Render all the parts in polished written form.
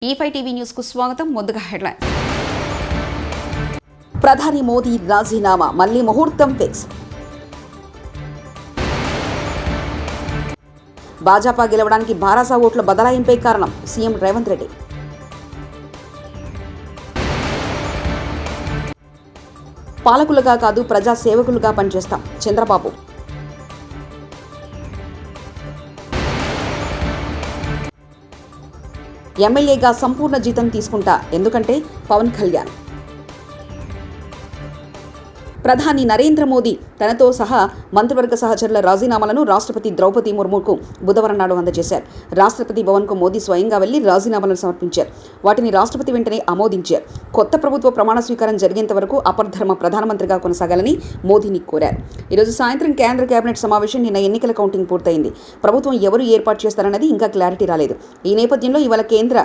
E5 TV news కు స్వాగతం. ముందుగా హెడ్లైన్స్. ప్రధాని మోదీ రాజీనామా, మళ్లీ ముహూర్తం ఫిక్స్. భాజపా గెలవడానికి భారాసా ఓట్ల బదలాయింపే కారణం సీఎం రేవంత్ రెడ్డి. పాలకులుగా కాదు ప్రజా సేవకులుగా పనిచేస్తాం చంద్రబాబు. ఎమ్మెల్యేగా సంపూర్ణ జీతం తీసుకుంటా, ఎందుకంటే పవన్ కళ్యాణ్. ప్రధాని నరేంద్ర మోదీ తనతో సహా మంత్రివర్గ సహచరుల రాజీనామాలను రాష్ట్రపతి ద్రౌపది ముర్ముకు బుధవారం నాడు అందజేశారు. రాష్ట్రపతి భవన్కు మోదీ స్వయంగా వెళ్లి రాజీనామాలను సమర్పించారు. వాటిని రాష్ట్రపతి వెంటనే ఆమోదించారు. కొత్త ప్రభుత్వ ప్రమాణ స్వీకారం జరిగేంత వరకు అపరధర్మ ప్రధానమంత్రిగా కొనసాగాలని మోదీని కోరారు. ఈరోజు సాయంత్రం కేంద్ర కేబినెట్ సమావేశం, నిన్న ఎన్నికల కౌంటింగ్ పూర్తయింది. ప్రభుత్వం ఎవరు ఏర్పాటు చేస్తారన్నది ఇంకా క్లారిటీ రాలేదు. ఈ నేపథ్యంలో ఇవాళ కేంద్ర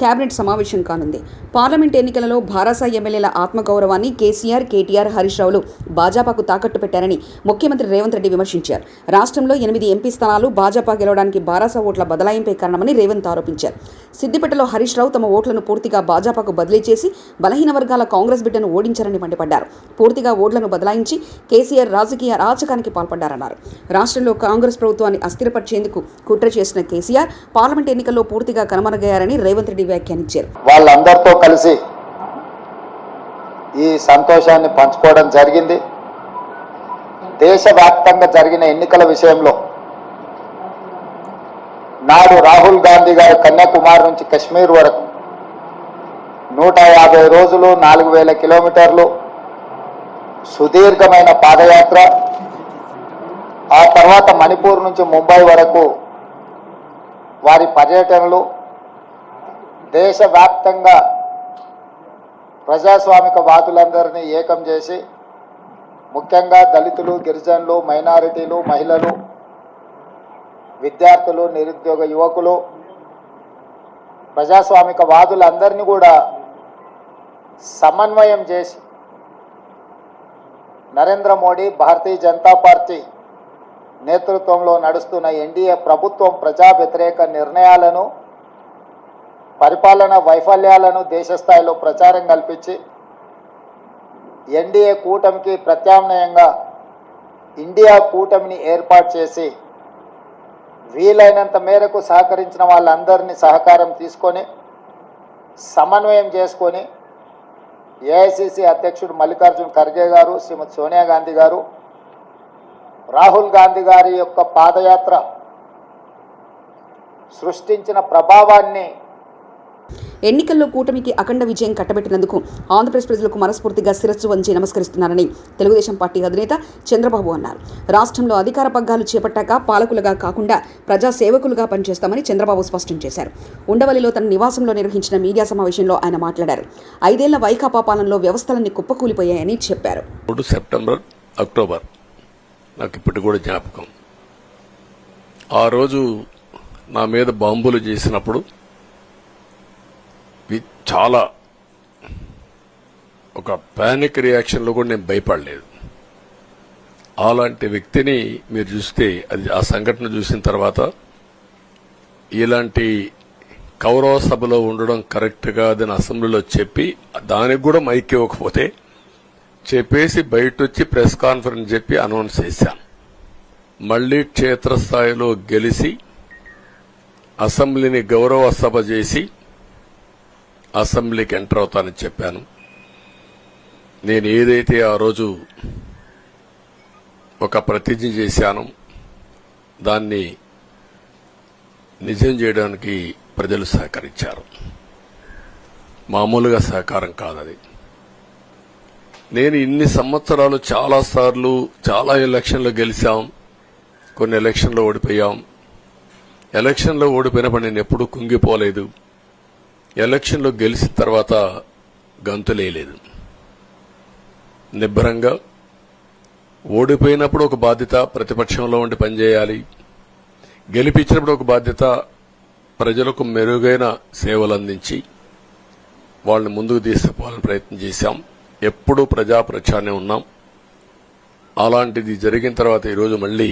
కేబినెట్ సమావేశం కానుంది. పార్లమెంట్ ఎన్నికలలో భారాసా ఎమ్మెల్యేల ఆత్మగౌరవాన్ని కేసీఆర్, కేటీఆర్, హరీష్ రావులు భాజపాకు తాకట్టు పెట్టారని ముఖ్యమంత్రి రేవంత్ రెడ్డి విమర్శించారు. రాష్ట్రంలో 8 ఎంపీ స్థానాలు భాజపా గెలవడానికి భారాసా ఓట్ల బదలాయింపే కారణమని రేవంత్ ఆరోపించారు. సిద్దిపేటలో హరీష్ రావు తమ ఓట్లను పూర్తిగా భాజపాకు బదిలీ చేసి బలహీన వర్గాల కాంగ్రెస్ బిడ్డను ఓడించారని మండిపడ్డారు. పూర్తిగా ఓట్లను బదలాయించి కేసీఆర్ రాజకీయ అరాచకానికి పాల్పడ్డారన్నారు. రాష్ట్రంలో కాంగ్రెస్ ప్రభుత్వాన్ని అస్థిరపరిచేందుకు కుట్ర చేసిన కేసీఆర్ పార్లమెంట్ ఎన్నికల్లో పూర్తిగా కనుమరుగయ్యారని రేవంత్ రెడ్డి వ్యాఖ్యానించారు. వాళ్ళందరితో కలిసి ఈ సంతోషాన్ని పంచుకోవడం జరిగింది. దేశవ్యాప్తంగా జరిగిన ఎన్నికల విషయంలో నాడు రాహుల్ గాంధీ గారు కన్యాకుమారి నుంచి కశ్మీర్ వరకు 150 రోజులు 4000 కిలోమీటర్లు సుదీర్ఘమైన పాదయాత్ర, ఆ తర్వాత మణిపూర్ నుంచి ముంబై వరకు వారి పర్యటనలు, దేశవ్యాప్తంగా ప్రజాస్వామిక వాదులందరినీ ఏకం చేసి ముఖ్యంగా దళితులు, గిరిజనులు, మైనారిటీలు, మహిళలు, విద్యార్థులు, నిరుద్యోగ యువకులు, ప్రజాస్వామిక వాదులందరినీ కూడా సమన్వయం చేసి నరేంద్ర మోడీ, భారతీయ జనతా పార్టీ నేతృత్వంలో నడుస్తున్న ఎన్డీఏ ప్రభుత్వం ప్రజా వ్యతిరేక నిర్ణయాలను, పరిపాలన వైఫల్యాలను దేశ స్థాయిలో ప్రచారం కల్పించి ఎన్డీఏ కూటమికి ప్రత్యామ్నాయంగా ఇండియా కూటమిని ఏర్పాటు చేసి వీలైనంత మేరకు సహకరించిన వాళ్ళందరినీ సహకారం తీసుకొని సమన్వయం చేసుకొని ఏఐసిసి అధ్యక్షుడు మల్లికార్జున్ ఖర్గే గారు, శ్రీమతి సోనియా గాంధీ గారు, రాహుల్ గాంధీ గారి యొక్క పాదయాత్ర సృష్టించిన ప్రభావాన్ని, ఎన్నికల్లో కూటమికి అఖండ విజయం కట్టబెట్టినందుకు ఆంధ్రప్రదేశ్ ప్రజలకు మనస్ఫూర్తిగా శిరస్సు వంచి నమస్కరిస్తున్నారని తెలుగుదేశం పార్టీ అధినేత చంద్రబాబు అన్నారు. రాష్ట్రంలో అధికార పగ్గాలు చేపట్టాక పాలకులుగా కాకుండా ప్రజా సేవకులుగా పనిచేస్తామని చంద్రబాబు స్పష్టం చేశారు. ఉండవల్లిలో తన నివాసంలో నిర్వహించిన మీడియా సమావేశంలో ఆయన మాట్లాడారు. 5 ఏళ్ల వైకాపా పాలనలో వ్యవస్థలన్నీ కుప్పకూలిపోయాయని చెప్పారు. సెప్టెంబర్, అక్టోబర్ నాకు ఇప్పటి కూడా జ్ఞాపకం. ఆ రోజు నా మీద బాంబులు చేసినప్పుడు చాలా ఒక పానిక్ రియాక్షన్లో కూడా నేను భయపడలేదు. అలాంటి వ్యక్తిని మీరు చూస్తే, అది ఆ సంఘటన చూసిన తర్వాత ఇలాంటి కౌరవ సభలో ఉండడం కరెక్ట్ కాదని అసెంబ్లీలో చెప్పి, దానికి కూడా మైక్ ఇవ్వకపోతే చెప్పేసి బయట వచ్చి ప్రెస్ కాన్ఫరెన్స్ చెప్పి అనౌన్స్ చేశాను. మళ్లీ క్షేత్రస్థాయిలో గెలిచి అసెంబ్లీని గౌరవ సభ చేసి అసెంబ్లీకి ఎంటర్ అవుతానని చెప్పాను. నేను ఏదైతే ఆ రోజు ఒక ప్రతిజ్ఞ చేశానో దాన్ని నిజం చేయడానికి ప్రజలు సహకరించారు. మామూలుగా సహకారం కాదది. నేను ఇన్ని సంవత్సరాలు చాలాసార్లు చాలా ఎలక్షన్లో గెలిచాం, కొన్ని ఎలక్షన్లో ఓడిపోయాం. ఎలక్షన్లో ఓడిపోయినప్పుడు నేను ఎప్పుడూ కుంగిపోలేదు. ఎలక్షన్లో గెలిచిన తర్వాత గంతులేయలేదు. నిబ్బరంగా ఓడిపోయినప్పుడు ఒక బాధ్యత ప్రతిపక్షంలో ఉండి పనిచేయాలి, గెలిపించినప్పుడు ఒక బాధ్యత ప్రజలకు మెరుగైన సేవలు అందించి వాళ్ళని ముందుకు తీసుకుపోవాలని ప్రయత్నం చేశాం. ఎప్పుడూ ప్రజాప్రచారమే ఉన్నాం. అలాంటిది జరిగిన తర్వాత ఈరోజు మళ్లీ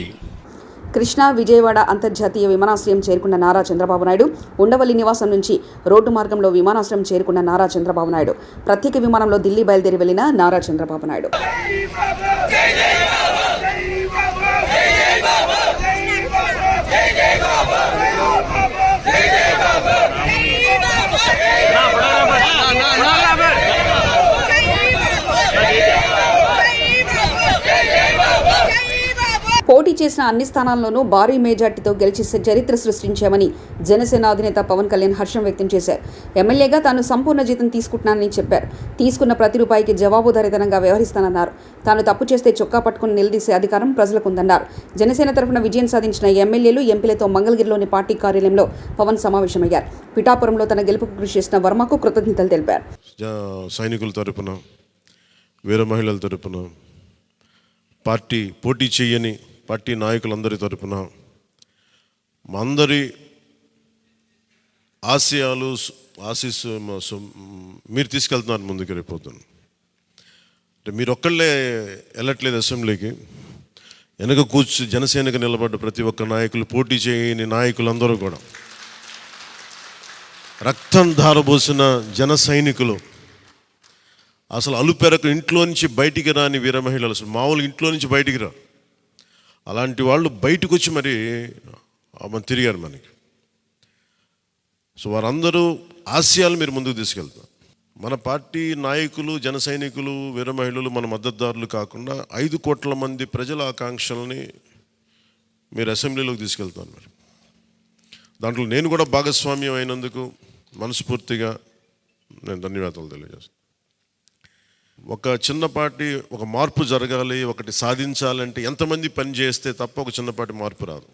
కృష్ణా విజయవాడ అంతర్జాతీయ విమానాశ్రయం చేరుకున్న నారా చంద్రబాబు నాయుడు ఉండవల్లి నివాసం నుంచి రోడ్డు మార్గంలో విమానాశ్రయం చేరుకున్న నారా చంద్రబాబు నాయుడు ప్రత్యేక విమానంలో ఢిల్లీ బయలుదేరి వెళ్లిన నారా చంద్రబాబు నాయుడు. పోటీ చేసిన అన్ని స్థానాల్లోనూ భారీ మెజార్టీతో గెలిచి చరిత్ర సృష్టించామని జనసేన అధినేత పవన్ కళ్యాణ్ హర్షం వ్యక్తం చేశారు. ఎమ్మెల్యేగా తాను సంపూర్ణ జీతం తీసుకుంటున్నానని చెప్పారు. తీసుకున్న ప్రతి రూపాయికి జవాబుదారీతనంగా వ్యవహరిస్తానన్నారు. తాను తప్పు చేస్తే చొక్కా పట్టుకుని నిలదీసే అధికారం ప్రజలకు ఉందన్నారు. జనసేన తరఫున విజయం సాధించిన ఎమ్మెల్యేలు ఎంపీలతో మంగళగిరిలోని పార్టీ కార్యాలయంలో పవన్ సమావేశమయ్యారు. పిఠాపురంలో తన గెలుపుకు కృషి చేసిన వర్మకు కృతజ్ఞతలు తెలిపారు. సైనికుల తరపున, వీర మహిళల తరపున, పార్టీ పోటీ చేయని పార్టీ నాయకులందరి తరపున మా అందరి ఆశీస్సు మీరు తీసుకెళ్తున్నారు ముందుకు రేపోతాను. అంటే మీరు ఒక్కళ్ళే వెళ్ళట్లేదు అసెంబ్లీకి. వెనక జనసేనకు నిలబడ్డ ప్రతి ఒక్క నాయకులు, పోటీ చేయని నాయకులందరూ కూడా, రక్తం ధారబోసిన జన సైనికులు, అసలు అలుపెరకు ఇంట్లో నుంచి బయటికి రాని వీర మహిళలు, అసలు మామూలుగా ఇంట్లో నుంచి బయటికి రా, అలాంటి వాళ్ళు బయటకు వచ్చి మరి తిరిగారు మనకి. సో వారందరూ ఆశయాలు మీరు ముందుకు తీసుకెళ్తారు. మన పార్టీ నాయకులు, జన సైనికులు, వీర మహిళలు, మన మద్దతుదారులు కాకుండా 5 కోట్ల మంది ప్రజల ఆకాంక్షల్ని మీరు అసెంబ్లీలోకి తీసుకెళ్తాను. మరి దాంట్లో నేను కూడా భాగస్వామ్యం అయినందుకు మనస్ఫూర్తిగా నేను ధన్యవాదాలు తెలియజేస్తాను. ఒక చిన్న పార్టీ, ఒక మార్పు జరగాలి, ఒకటి సాధించాలంటే ఎంతమంది పని చేస్తే తప్ప ఒక చిన్నపాటి మార్పు రాదు.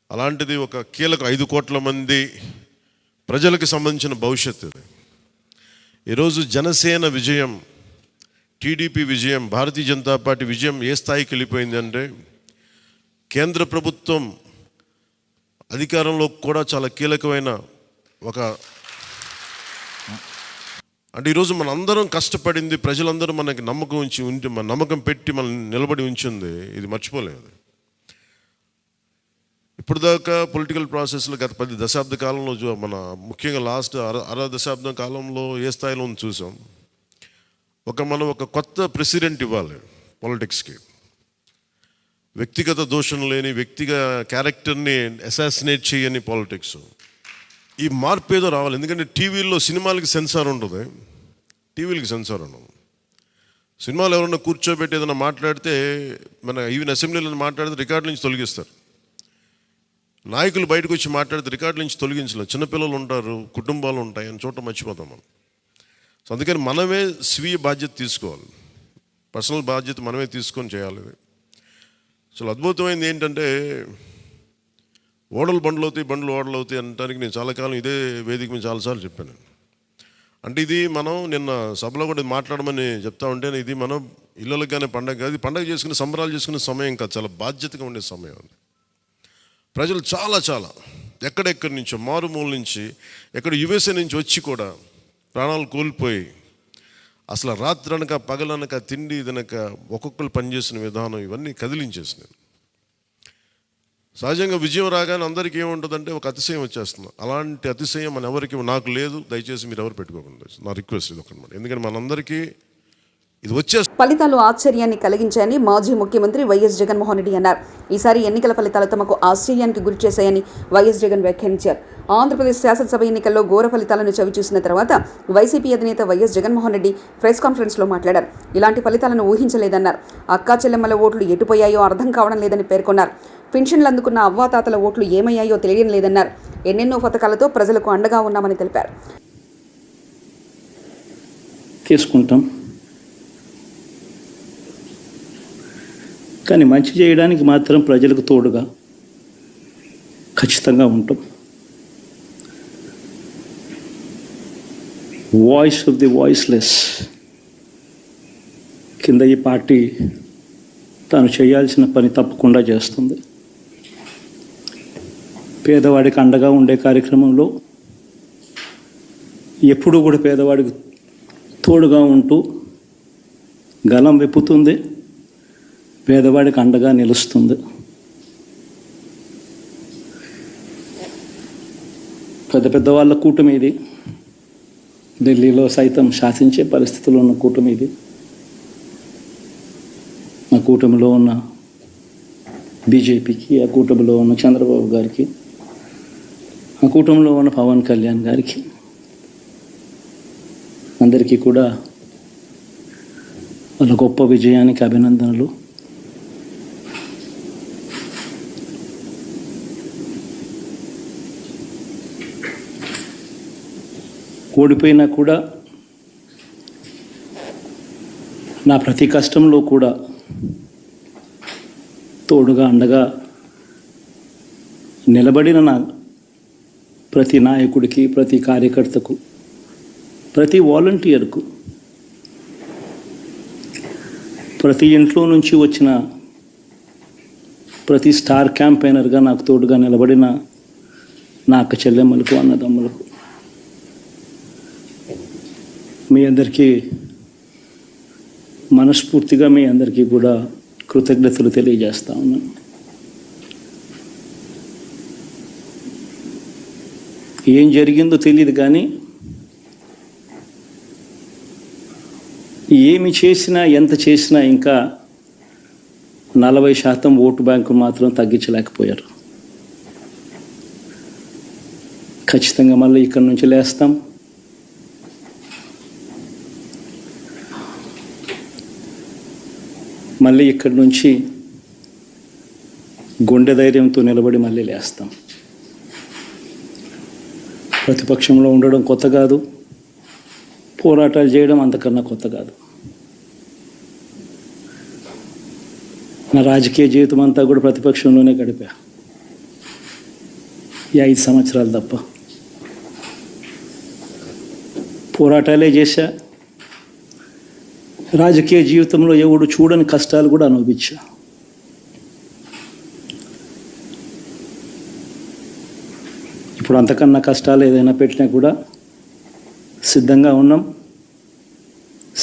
అలాంటిది ఒక కీలక 5 కోట్ల మంది ప్రజలకు సంబంధించిన భవిష్యత్తు. ఈరోజు జనసేన విజయం, టీడీపీ విజయం, భారతీయ జనతా పార్టీ విజయం ఏ స్థాయికి వెళ్ళిపోయింది అంటే, కేంద్ర ప్రభుత్వం అధికారంలో కూడా చాలా కీలకమైన ఒక, అంటే ఈరోజు మన అందరం కష్టపడింది, ప్రజలందరూ మనకి నమ్మకం పెట్టి మనం నిలబడి ఉంచింది, ఇది మర్చిపోలేదు. ఇప్పుడు దాకా పొలిటికల్ ప్రాసెస్లో గత 10 దశాబ్ద కాలంలో మన ముఖ్యంగా లాస్ట్ అర దశాబ్దం కాలంలో ఏ స్థాయిలో చూసాం. మనం ఒక కొత్త ప్రెసిడెంట్ ఇవ్వాలి పాలిటిక్స్కి. వ్యక్తిగత దోషం లేని, క్యారెక్టర్ని అసాసినేట్ చేయని పాలిటిక్స్. ఈ మార్పు ఏదో రావాలి. ఎందుకంటే టీవీల్లో సినిమాలకి సెన్సార్ ఉంటుంది, టీవీలకి సెన్సార్ ఉండదు. సినిమాలు ఎవరన్నా కూర్చోబెట్టి ఏదైనా మాట్లాడితే, మన ఈవెన్ అసెంబ్లీలో మాట్లాడితే రికార్డు నుంచి తొలగిస్తారు. నాయకులు బయటకు వచ్చి మాట్లాడితే రికార్డు నుంచి తొలగించలేదు. చిన్నపిల్లలు ఉంటారు, కుటుంబాలు ఉంటాయి, అని చోట మర్చిపోతాం మనం. సో అందుకని మనమే స్వీయ బాధ్యత తీసుకోవాలి, పర్సనల్ బాధ్యత మనమే తీసుకొని చేయాలి. అసలు అద్భుతమైనది ఏంటంటే, బండ్లు అవుతాయి అనడానికి నేను చాలా కాలం ఇదే వేదిక మీద చాలాసార్లు చెప్పాను. అంటే ఇది మనం నిన్న సభలో కూడా మాట్లాడమని చెప్తా ఉంటే, ఇది మనం ఇళ్ళకి కానీ పండగ చేసుకునే, సంబరాలు చేసుకునే సమయం కాదు, చాలా బాధ్యతగా ఉండే సమయం. ప్రజలు చాలా ఎక్కడెక్కడి నుంచో, మారుమూల నుంచి, ఎక్కడ యుఎస్ఏ నుంచి వచ్చి కూడా ప్రాణాలు కోల్పోయి, అసలు రాత్రనక పగలనక తిండి తినక ఒక్కొక్కరు పనిచేసిన విధానం ఇవన్నీ కదిలించేసినాయి. సహజంగా విజయం రాగానే అందరికీ ఏముంటుందంటే ఒక అతిశయం వచ్చేస్తుంది. అలాంటి అతిశయం నాకు లేదు. దయచేసి మీరు ఎవరు పెట్టుకోకుండా, నా రిక్వెస్ట్ ఇది ఒకనమాట. ఎందుకంటే మనందరికీ ఇది ఫలితాలు ఆశ్చర్యాన్ని కలిగించాయని మాజీ ముఖ్యమంత్రి వైఎస్ జగన్మోహన్ రెడ్డి అన్నారు. ఈసారి ఎన్నికల ఫలితాలు తమకు ఆశ్చర్యానికి గురి చేశాయని వైఎస్ జగన్ వ్యాఖ్యానించారు. ఆంధ్రప్రదేశ్ శాసనసభ ఎన్నికల్లో ఘోర ఫలితాలను చవిచూసిన తర్వాత వైసీపీ అధినేత వైఎస్ జగన్మోహన్ రెడ్డి ప్రెస్ కాన్ఫరెన్స్లో మాట్లాడారు. ఇలాంటి ఫలితాలను ఊహించలేదన్నారు. అక్కా చెల్లెమ్మల ఓట్లు ఎటుపోయాయో అర్థం కావడం లేదని పేర్కొన్నారు. పెన్షన్లు అందుకున్న అవ్వాతాతల ఓట్లు ఏమయ్యాయో తెలియడం లేదన్నారు. ఎన్నెన్నో పథకాలతో ప్రజలకు అండగా ఉన్నామని తెలిపారు. తీసుకుంటాం, కానీ మంచి చేయడానికి మాత్రం ప్రజలకు తోడుగా ఖచ్చితంగా ఉంటాం. వాయిస్ ఆఫ్ ది వాయిస్లెస్ కింద ఈ పార్టీ తాను చేయాల్సిన పని తప్పకుండా చేస్తుంది. పేదవాడికి అండగా ఉండే కార్యక్రమంలో ఎప్పుడూ కూడా పేదవాడికి తోడుగా ఉంటూ గలం విప్పుతుంది, పేదవాడికి అండగా నిలుస్తుంది. పెద్ద పెద్ద వాళ్ళ కూటమి ఇది. ఢిల్లీలో సైతం శాసించే పరిస్థితుల్లో ఉన్న కూటమి ఇది. ఆ కూటమిలో ఉన్న బీజేపీకి, ఆ కూటమిలో ఉన్న చంద్రబాబు గారికి, ఆ కూటమిలో ఉన్న పవన్ కళ్యాణ్ గారికి అందరికీ కూడా వాళ్ళ గొప్ప విజయానికి అభినందనలు. ఓడిపోయినా కూడా నా ప్రతి కష్టంలో కూడా తోడుగా అండగా నిలబడిన నా ప్రతి నాయకుడికి, ప్రతి కార్యకర్తకు, ప్రతి వాలంటీర్కు, ప్రతి ఇంట్లో నుంచి వచ్చిన ప్రతి స్టార్ క్యాంపెయినర్గా నాకు తోడుగా నిలబడిన నా అక్క చెల్లెమ్మలకు, అన్నదమ్ములకు, మీ అందరికీ మనస్ఫూర్తిగా మీ అందరికీ కూడా కృతజ్ఞతలు తెలియజేస్తా ఉన్నాను. ఏం జరిగిందో తెలియదు కానీ ఏమి చేసినా, ఎంత చేసినా ఇంకా 40% ఓటు బ్యాంకు మాత్రం తగ్గించలేకపోయారు. ఖచ్చితంగా మళ్ళీ ఇక్కడి నుంచి లేస్తాం. మళ్ళీ ఇక్కడి నుంచి గుండె ధైర్యంతో నిలబడి మళ్ళీ లేస్తాం. ప్రతిపక్షంలో ఉండడం కొత్త కాదు, పోరాటాలు చేయడం అంతకన్నా కొత్త కాదు. నా రాజకీయ జీవితం అంతా కూడా ప్రతిపక్షంలోనే గడిపా, ఈ 5 సంవత్సరాలు తప్ప. పోరాటాలే చేశా. రాజకీయ జీవితంలో ఎవడు చూడని కష్టాలు కూడా అనుభవించా. ఇప్పుడు అంతకన్నా కష్టాలు ఏదైనా పెట్టినా కూడా సిద్ధంగా ఉన్నాం,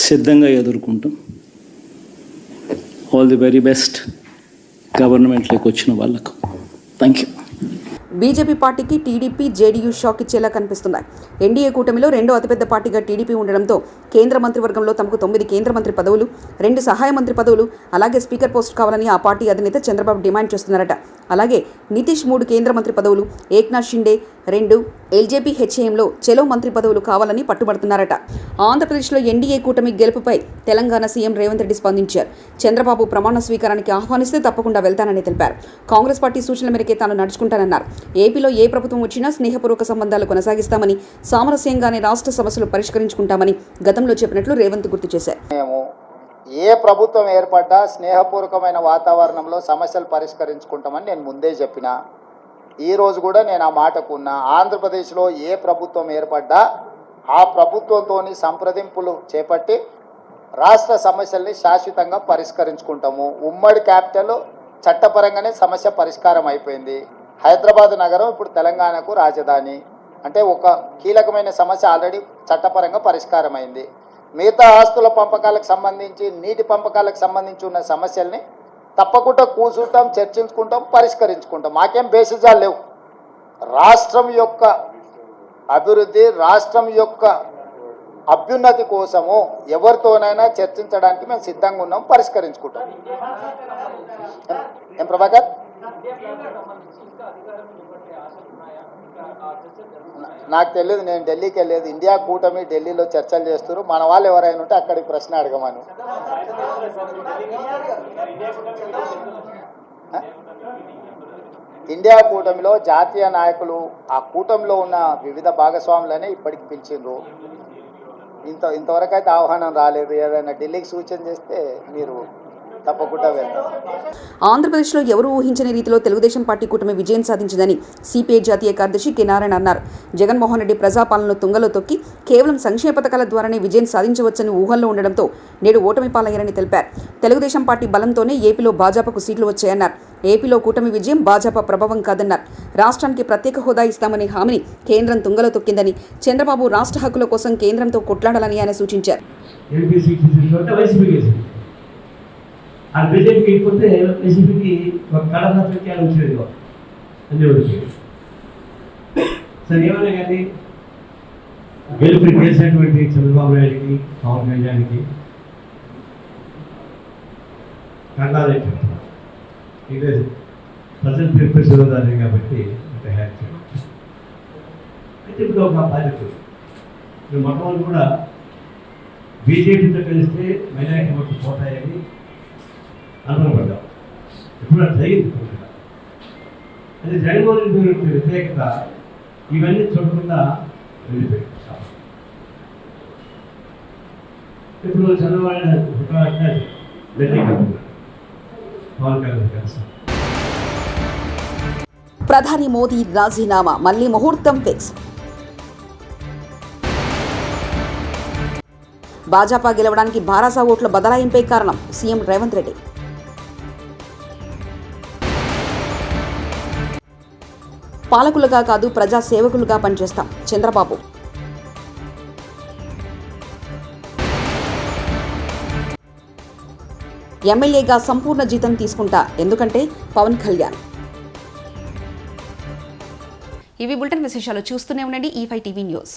సిద్ధంగా ఎదుర్కొంటాం. ఆల్ ది వెరీ బెస్ట్ గవర్నమెంట్లోకి వచ్చిన వాళ్ళకు. Thank you. బీజేపీ పార్టీకి టీడీపీ, జేడీయూ షాక్ ఇచ్చేలా కనిపిస్తున్నాయి. ఎన్డీఏ కూటమిలో రెండో అతిపెద్ద పార్టీగా టీడీపీ ఉండడంతో కేంద్ర మంత్రివర్గంలో తమకు 9 కేంద్ర మంత్రి పదవులు, 2 సహాయ మంత్రి పదవులు, అలాగే స్పీకర్ పోస్ట్ కావాలని ఆ పార్టీ అధినేత చంద్రబాబు డిమాండ్ చేస్తున్నారట. అలాగే నితీష్ 3 కేంద్ర మంత్రి పదవులు, ఏక్నాథ్ షిండే 2, ఎల్జేపీ హెచ్ఏఎంలో చెలో మంత్రి పదవులు కావాలని పట్టుబడుతున్నారట. ఆంధ్రప్రదేశ్లో ఎన్డీఏ కూటమి గెలుపుపై తెలంగాణ సీఎం రేవంత్ రెడ్డి స్పందించారు. చంద్రబాబు ప్రమాణ స్వీకారానికి ఆహ్వానిస్తే తప్పకుండా వెళ్తానని తెలిపారు. కాంగ్రెస్ పార్టీ సూచనల మేరకే తాను నడుచుకుంటానన్నారు. ఏపీలో ఏ ప్రభుత్వం వచ్చినా స్నేహపూర్వక సంబంధాలు కొనసాగిస్తామని, సామరస్యంగానే రాష్ట్ర సమస్యలు పరిష్కరించుకుంటామని గతంలో చెప్పినట్లు రేవంత్ గుర్తు చేశారు. మేము ఏ ప్రభుత్వం ఏర్పడ్డా స్నేహపూర్వకమైన వాతావరణంలో సమస్యలు పరిష్కరించుకుంటామని నేను ముందే చెప్పిన. ఈరోజు కూడా నేను ఆ మాటకున్నా. ఆంధ్రప్రదేశ్లో ఏ ప్రభుత్వం ఏర్పడ్డా ఆ ప్రభుత్వంతో సంప్రదింపులు చేపట్టి రాష్ట్ర సమస్యల్ని శాశ్వతంగా పరిష్కరించుకుంటాము. ఉమ్మడి క్యాపిటల్ చట్టపరంగానే సమస్య పరిష్కారం అయిపోయింది. హైదరాబాద్ నగరం ఇప్పుడు తెలంగాణకు రాజధాని. అంటే ఒక కీలకమైన సమస్య ఆల్రెడీ చట్టపరంగా పరిష్కారం అయింది. మిగతా ఆస్తుల పంపకాలకు సంబంధించి, నీటి పంపకాలకు సంబంధించి ఉన్న సమస్యల్ని తప్పకుండా కూర్చుంటాం, చర్చించుకుంటాం, పరిష్కరించుకుంటాం. మాకేం బేసిజాలు లేవు. రాష్ట్రం యొక్క అభివృద్ధి, రాష్ట్రం యొక్క అభ్యున్నతి కోసము ఎవరితోనైనా చర్చించడానికి మేము సిద్ధంగా ఉన్నాం, పరిష్కరించుకుంటాం. ఏం ప్రభాకర్? నాకు తెలియదు, నేను ఢిల్లీకి వెళ్ళలేదు. ఇండియా కూటమి ఢిల్లీలో చర్చలు చేస్తారు. మన వాళ్ళు ఎవరైనా ఉంటే అక్కడికి ప్రశ్న అడగమను. ఇండియా కూటమిలో జాతీయ నాయకులు, ఆ కూటమిలో ఉన్న వివిధ భాగస్వాములనే ఇప్పటికి పిలిచిండ్రు. ఇంతవరకు అయితే ఆహ్వానం రాలేదు. ఏదైనా ఢిల్లీకి సూచన చేస్తే మీరు తప్పకుండా వెళ్తారు. ఆంధ్రప్రదేశ్లో ఎవరూ ఊహించని రీతిలో తెలుగుదేశం పార్టీ కూటమి విజయం సాధించిందని సిపిఐ జాతీయ కార్యదర్శి కె నారాయణ అన్నారు. జగన్మోహన్ రెడ్డి ప్రజాపాలనను తుంగలో తొక్కి కేవలం సంక్షేమ పథకాల ద్వారానే విజయం సాధించవచ్చని ఊహల్లో ఉండడంతో నేడు ఓటమి పాలయ్యారని తెలిపారు. తెలుగుదేశం పార్టీ బలంతోనే ఏపీలో భాజపాకు సీట్లు వచ్చాయన్నారు. ఏపీలో కూటమి విజయం భాజపా ప్రభావం కాదన్నారు. రాష్ట్రానికి ప్రత్యేక హోదా ఇస్తామనే హామీని కేంద్రం తుంగలో తొక్కిందని, చంద్రబాబు రాష్ట్ర హక్కుల కోసం కేంద్రంతో కొట్లాడాలని ఆయన సూచించారు. ఆ బీజేపీకి అయిపోతే వైసీపీకి ఒక కళాశాలకి వచ్చేది అన్నీ వచ్చేది. సో సరే ఏమైనా కానీ గెలుపు చేసినటువంటి చంద్రబాబు నాయుడికి పవన్ కళ్యాణ్కి కంగారు ఇది ప్రజలు తీర్పిస్తున్నదాన్ని కాబట్టి ఇంత హ్యాక్ చేయడం. అయితే ఇప్పుడు ఒక బాధ్యత ఇప్పుడు మొట్టమొదటి కూడా బీజేపీతో కలిస్తే మైనారిటీ ఓట్లు పోతాయని అనుకునపడ్డాం. ఇప్పుడు అది జరిగింది. అది జగన్మోహన్ రెడ్డి వ్యతిరేకత ఇవన్నీ చూడకుండా వెళ్ళిపోయింది. ఇప్పుడు చంద్రబాబు పవన్ కళ్యాణ్ కలిసి ప్రధాని మోదీ రాజీనామా మళ్లీ ముహూర్తం ఫిక్స్. భాజపా గెలవడానికి భారాసా ఓట్ల బదలాయింపే కారణం సీఎం రేవంత్ రెడ్డి. పాలకులుగా కాదు ప్రజా సేవకులుగా పనిచేస్తాం చంద్రబాబు. ఎమ్మెల్యేగా సంపూర్ణ జీతం తీసుకుంటా ఎందుకంటే పవన్ కళ్యాణ్. ఇవి బులెటిన్ విశేషాలు. చూస్తూనే ఉండండి E5 టీవీ న్యూస్.